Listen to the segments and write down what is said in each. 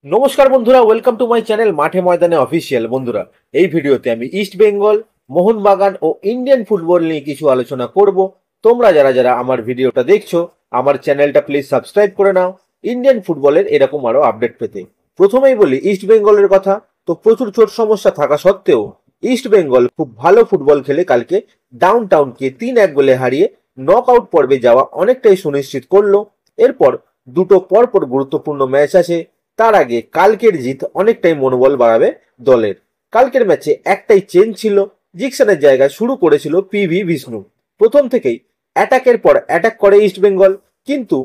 নমস্কার বন্ধুরা, welcome to my channel মাঠে ময়দানে অফিসিয়াল। বন্ধুরা, এই ভিডিওতে আমি ইস্ট বেঙ্গল, মোহনবাগান ও ইন্ডিয়ান ফুটবল নিয়ে কিছু আলোচনা করব। তোমরা যারা যারা আমার ভিডিওটা দেখছো, আমার চ্যানেলটা প্লিজ সাবস্ক্রাইব করে নাও ইন্ডিয়ান ফুটবলের এরকম আরো আপডেট পেতে। প্রথমেই বলি ইস্ট বেঙ্গলের কথা। তো প্রচুর চোট সমস্যা থাকা সত্ত্বেও ইস্ট বেঙ্গল খুব ভালো ফুটবল খেলে কালকে ডাউন টাউনকে 3-1 গোলে হারিয়ে নক আউট পর্বে যাওয়া অনেকটাই সুনিশ্চিত করলো। এরপর দুটো পরপর গুরুত্বপূর্ণ ম্যাচ আছে। তার আগে কালকের জিত অনেকটাই মনোবল বাড়াবে দলের। কালকের ম্যাচে একটাই চেঞ্জ ছিল, জিকসনের জায়গায় শুরু করেছিল পিভি বিষ্ণু। প্রথম থেকেই অ্যাটাকের পর অ্যাটাক করে ইস্ট বেঙ্গল, কিন্তু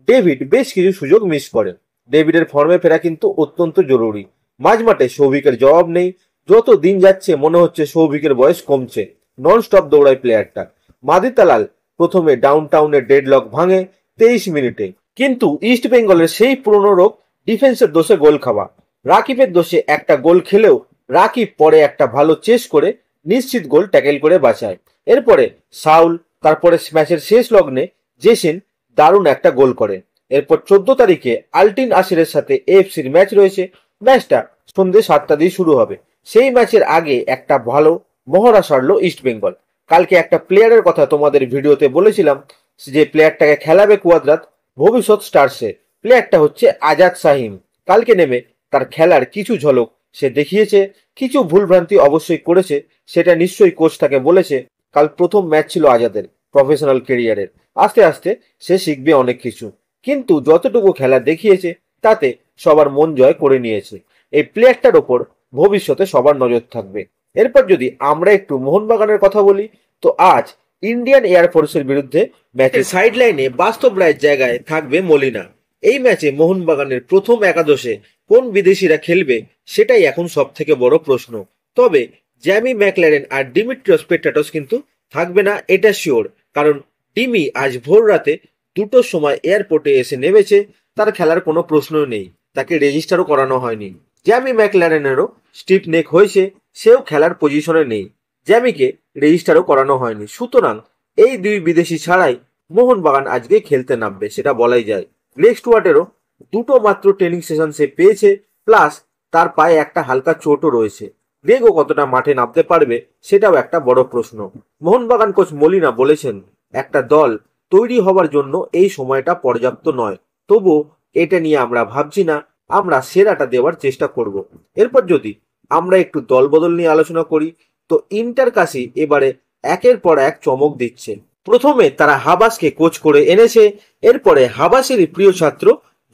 ডেভিড বেশ কিছু সুযোগ মিস করে। ডেভিডের ফর্মে ফেরা কিন্তু অত্যন্ত জরুরি। মাঝমাঠে সৌভিকের জবাব নেই। যত দিন যাচ্ছে মনে হচ্ছে সৌভিকের বয়স কমছে, নন স্টপ দৌড়ায় প্লেয়ারটা। মাদিতালাল প্রথমে ডাউন টাউনের ডেডলক ভাঙে 23 মিনিটে, কিন্তু ইস্ট বেঙ্গলের সেই পুরনো রোগ, ডিফেন্সের দোষে গোল খাওয়া। রাকিবের দোষে একটা গোল খেলেও রাকিব পরে একটা ভালো চেস করে নিশ্চিত গোল ট্যাকেল করে বাঁচায়। এরপরে সাউল, তারপরে ম্যাচের শেষ লগ্নে জেসিন দারুণ একটা গোল করে। এরপর 14 তারিখে আলটিন আসিরের সাথে এএফসির ম্যাচ রয়েছে। ম্যাচটা সন্ধ্যে 7টা দিয়ে শুরু হবে। সেই ম্যাচের আগে একটা ভালো মহড়া সারলো ইস্ট বেঙ্গল। কালকে একটা প্লেয়ারের কথা তোমাদের ভিডিওতে বলেছিলাম, যে প্লেয়ারটাকে খেলাবে কুয়াদ্রাত ভবিষ্যৎ স্টার্সে। প্লেয়ারটা হচ্ছে আজাদ শাহিম। কালকে নেমে তার খেলার কিছু ঝলক সে দেখিয়েছে। কিছু ভুলভ্রান্তি অবশ্যই করেছে, সেটা নিশ্চয়ই কোচ তাকে বলেছে। কাল প্রথম ম্যাচ ছিল আজাদের প্রফেশনাল কেরিয়ারের। আস্তে আস্তে সে শিখবে অনেক কিছু, কিন্তু যতটুকু খেলা দেখিয়েছে তাতে সবার মন জয় করে নিয়েছে। এই প্লেয়ারটার ওপর ভবিষ্যতে সবার নজর থাকবে। এরপর যদি আমরা একটু মোহনবাগানের কথা বলি, তো আজ ইন্ডিয়ান এয়ারফোর্সের বিরুদ্ধে ম্যাচের সাইড লাইনে বাস্তব রায়ের জায়গায় থাকবে মলিনা। এই ম্যাচে মোহনবাগানের প্রথম একাদশে কোন বিদেশিরা খেলবে সেটাই এখন সব থেকে বড় প্রশ্ন। তবে জ্যামি ম্যাকল্যারেন আর ডিমিট্রিয়স পেট্রাটস কিন্তু থাকবে না, এটা শিওর। কারণ ডিমি আজ ভোর রাতে 2টোর সময় এয়ারপোর্টে এসে নেমেছে। তার খেলার কোনো প্রশ্ন নেই, তাকে রেজিস্টারও করানো হয়নি। জ্যামি ম্যাকল্যারেনেরও স্টিফ নেক হয়েছে, সেও খেলার পজিশনে নেই। জ্যামিকে রেজিস্টারও করানো হয়নি। সুতরাং এই দুই বিদেশি ছাড়াই মোহনবাগান আজকে খেলতে নামবে, সেটা বলাই যায়। গ্রেগ স্টুয়ার্টেরও 2টো মাত্র ট্রেনিং সেশন সে পেয়েছে, প্লাস তার পায়ে একটা হালকা চোটও রয়েছে। গ্রেগও কতটা মাঠে নামতে পারবে সেটাও একটা বড় প্রশ্ন। মোহনবাগান কোচ মলিনা বলেছেন, একটা দল তৈরি হওয়ার জন্য এই সময়টা পর্যাপ্ত নয়। তবু এটা নিয়ে আমরা ভাবছি না, আমরা সেরাটা দেওয়ার চেষ্টা করব। এরপর যদি আমরা একটু দল বদল নিয়ে আলোচনা করি, তো ইন্টার কাশি এবারে একের পর এক চমক দিচ্ছে। প্রথমে তারা হাবাসকে কোচ করে এনেছে। এরপরে হাবাসেরই প্রিয় ছাত্র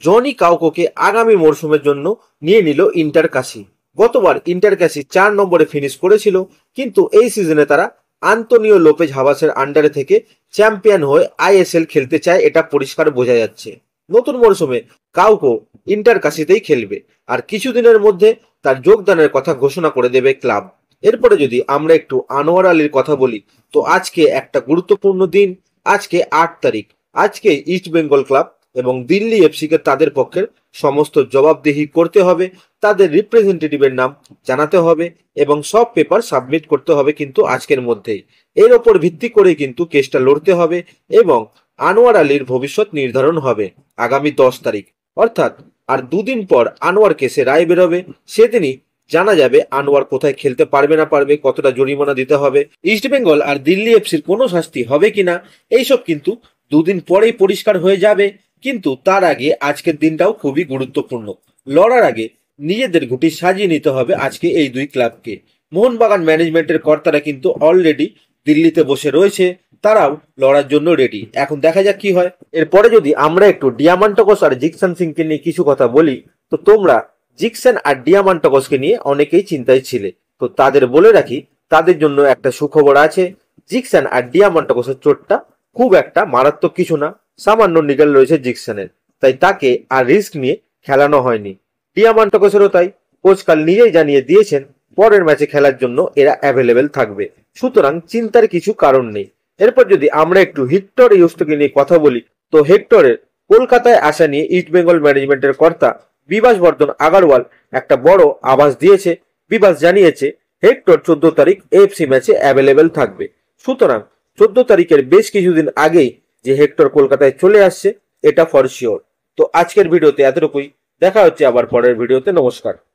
জনি কাউকোকে আগামী মরশুমের জন্য নিয়ে নিল ইন্টার কাশি। গতবার ইন্টার কাশি 4 নম্বরে ফিনিশ করেছিল, কিন্তু এই সিজনে তারা আন্তোনিও লোপেজ হাবাসের আন্ডারে থেকে চ্যাম্পিয়ন হয়ে আইএসএল খেলতে চায়, এটা পরিষ্কার বোঝা যাচ্ছে। নতুন মরশুমে কাউকো ইন্টার কাশিতেই খেলবে, আর কিছুদিনের মধ্যে তার যোগদানের কথা ঘোষণা করে দেবে ক্লাব। এরপরে যদি আমরা একটু আনোয়ার আলীর কথা বলি, তো আজকে একটা গুরুত্বপূর্ণ দিন। আজকে 8 তারিখ। আজকে ইস্ট বেঙ্গল ক্লাব এবং দিল্লি এফসিকে তাদের পক্ষের সমস্ত জবাবদিহি করতে হবে, তাদের রিপ্রেজেন্টেটিভের নাম জানাতে হবে এবং সব পেপার সাবমিট করতে হবে কিন্তু আজকের মধ্যেই। এর ওপর ভিত্তি করে কিন্তু কেসটা লড়তে হবে এবং আনোয়ার আলীর ভবিষ্যৎ নির্ধারণ হবে আগামী 10 তারিখ। অর্থাৎ আর দুদিন পর আনোয়ার কেসে রায় বেরোবে। সেদিনই জানা যাবে আনোয়ার কোথায় খেলতে পারবে না পারবে, কতটা জরিমানা দিতে হবে, ইস্ট বেঙ্গল আর দিল্লি এফসির কোনো শাস্তি হবে কিনা, এইসব কিন্তু দুদিন পরেই পরিষ্কার হয়ে যাবে। কিন্তু তার আগে আজকের দিনটাও খুবই গুরুত্বপূর্ণ। লড়ার আগে নিজেদের ঘুঁটি সাজিয়ে নিতে হবে আজকে এই দুই ক্লাবকে। মোহনবাগান ম্যানেজমেন্টের কর্তারা কিন্তু অলরেডি দিল্লিতে বসে রয়েছে, তারাও লড়ার জন্য রেডি। এখন দেখা যাক কি হয়। এরপরে যদি আমরা একটু ডিয়ামান্টকস আর জিকসন সিংকে নিয়ে কিছু কথা বলি, তো তোমরা জিকসন আর ডিয়ামান্টকসকে নিয়ে অনেকেই চিন্তায় ছিলে। তো তাদের বলে রাখি, তাদের জন্য একটা সুখবর আছে। জিকসন আর ডিয়ামান্টকসের চোটটা খুব একটা মারাত্মক কিছু না, সামান্য নিগেল রয়েছে জিকসনের, তাই তাকে আর রিস্ক নিয়ে খেলানো হয়নি। ডিয়ামান্টকসেরও তাই। কোচ কাল নিজেই জানিয়ে দিয়েছেন পরের ম্যাচে খেলার জন্য এরা অ্যাভেলেবেল থাকবে, সুতরাং চিন্তার কিছু কারণ নেই। এরপর যদি আমরা একটু হেক্টর ইউস্টোকে নিয়ে কথা বলি, তো হেক্টরের কলকাতায় আসা নিয়ে ইস্ট বেঙ্গল ম্যানেজমেন্টের কর্তা বিভাস বর্ধন আগারওয়াল একটা বড় আভাস দিয়েছে। বিভাস জানিয়েছে হেক্টর 14 তারিখ এএফসি ম্যাচে অ্যাভেলেবেল থাকবে। সুতরাং 14 তারিখের বেশ কিছুদিন আগেই যে হেক্টর কলকাতায় চলে আসছে, এটা ফর শিওর। তো আজকের ভিডিওতে এতটুকুই। দেখা হচ্ছে আবার পরের ভিডিওতে। নমস্কার।